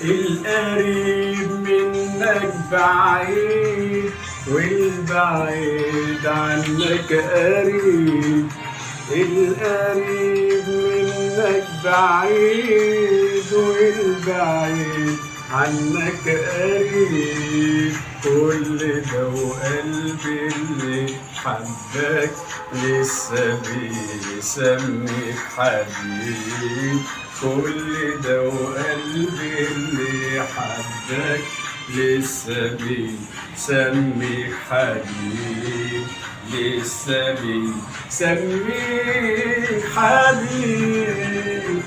القريب منك بعيد والبعيد عنك قريب. القريب منك بعيد والبعيد عنك قريب. كل ده وقلبي اللي حبك لسه بيسميك حبيب. كل ده وقلبي اللي حبك لسه بيسميك حبيب. لسه بيسميك حبيب.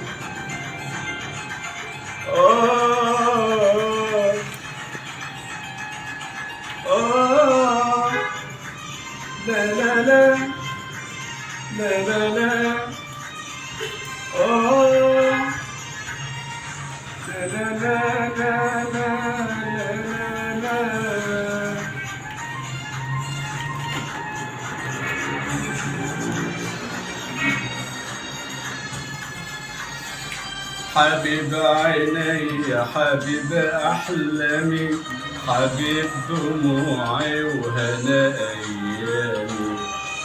لا لا لا لا لا لا لا لا لا لا لا لا. حبيب عيني حبيب أحلامي حبيب دموعي وهنا أيامي.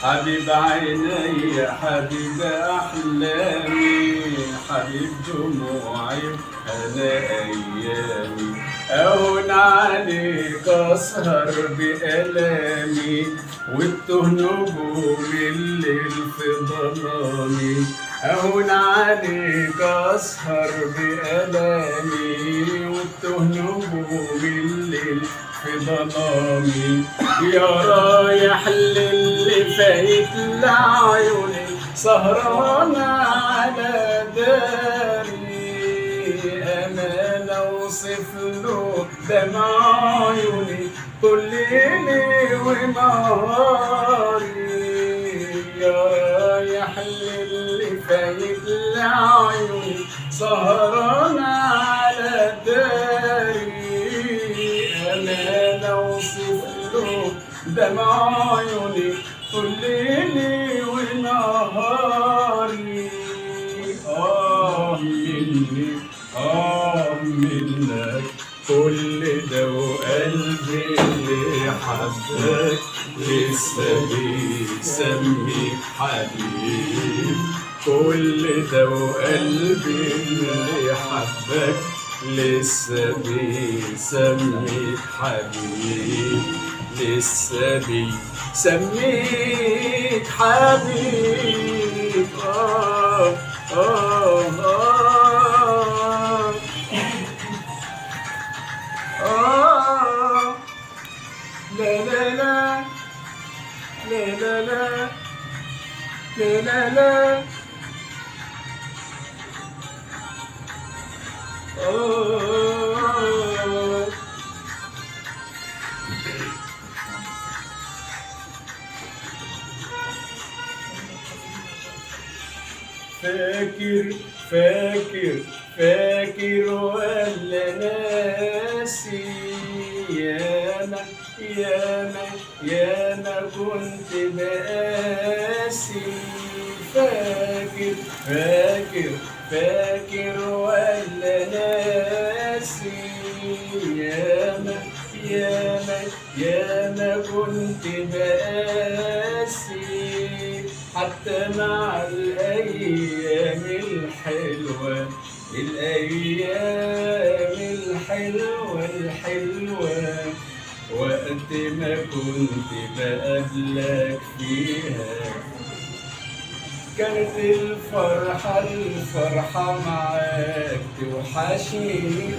حبيب عيني حبيب أحلامي حبيب دموعي وهنا أيامي. أهون عليك أسهر بألامي وتوه نجوم الليل في ظلامي. أهون عليك أسهر بألامي وتوه نجوم الليل في ظلامي. يا رايح للي فايت لعيوني سهرانة على داري. أنا أوصف له دمع عيوني طول ليلي ونهاري. يا رايح للي فايت لعيوني سهرانة على داري. أنا أوصف له دمع عيوني طول ليلي ونهاري. منك كل ده وقلبي اللي حبك لسه بيسميك حبيب. كل ده وقلبي اللي حبك لسه بيسميك حبيب. لسه بيسميك حبيب. لا لا لا لا لا لا لا لا لا. فاكر فاكر فاكر ولا ناسي. ياما ياما ياما كنت بقاسي. فاكر فاكر فاكر ولا ناسي. ياما ياما ياما كنت بقاسي. حتى مع الأيام الحلوة الأيام الحلوة الحلوة وقت ما كنت بقابلك فيها كانت الفرحة معاك توحشني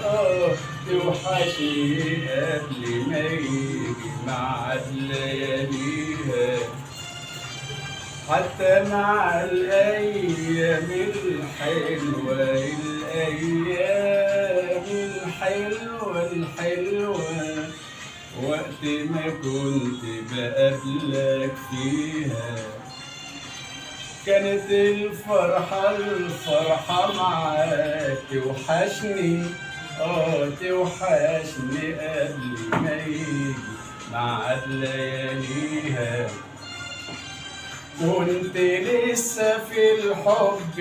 توحشني قبل ما يجي ميعاد لياليها. حتى مع الأيام الحلوة الأيام الحلوة الحلوة وقت ما كنت بقابلك فيها كانت الفرحة معاك توحشني توحشني قبل ما يجي ميعاد لياليها. كنت لسه لسه في الحب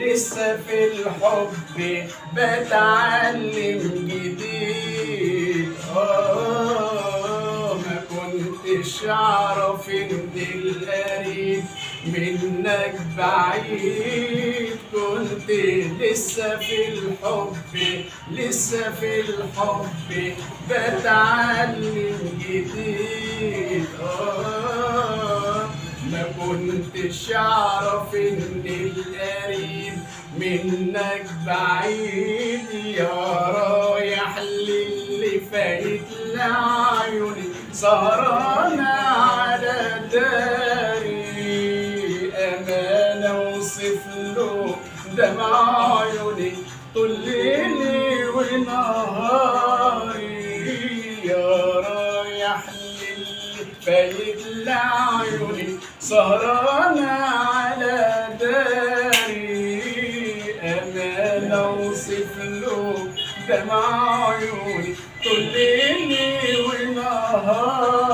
لسه في الحب بتعلم جديد. ما كنتش اعرف ان القريب منك بعيد. كنت لسه في الحب لسه في الحب بتعلم جديد. ما كنتش اعرف ان القريب منك بعيد. يا رايح للي فايت لعيوني سهرانة على داري. امانة اوصف له دمع عيوني طول ليلي ونهاري. يا رايح للي فايت لعيوني سهرانة على داري. أمانة أوصف له دمع عيوني طول ليلي ونهاري.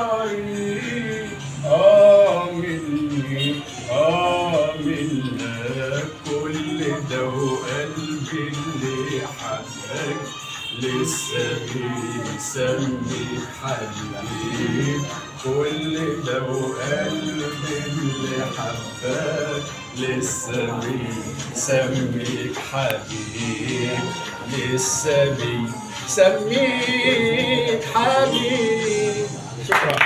منك كل ده وقلبي اللي حبك لسه بيسمي حبيب. كل ده وقلبي اللي حبك لسه بيسميك حبيب. لسه بيسميك حبيب. شكرا.